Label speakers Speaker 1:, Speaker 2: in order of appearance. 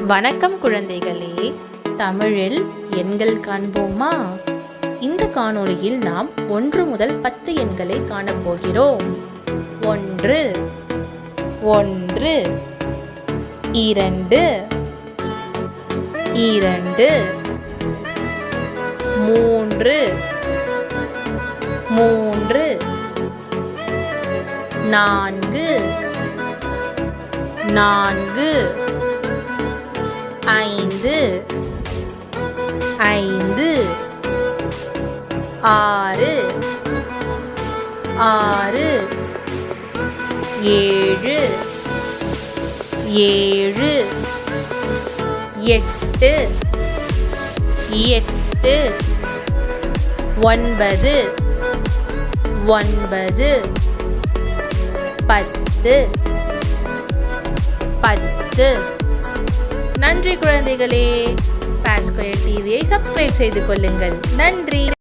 Speaker 1: வணக்கம் குழந்தைகளே, தமிழில் எண்கள் காண்போமா? இந்த காணொளியில் நாம் 1 முதல் 10 எண்களை காணப்போகிறோம். 1 1 2 2 3 3 4 4 5 5 6 6 7 7 8 8 9 9 10 10. நன்றி குழந்தைகளே. பேர் ஸ்கொயர் டிவியை சப்ஸ்கிரைப் செய்து கொள்ளுங்கள். நன்றி.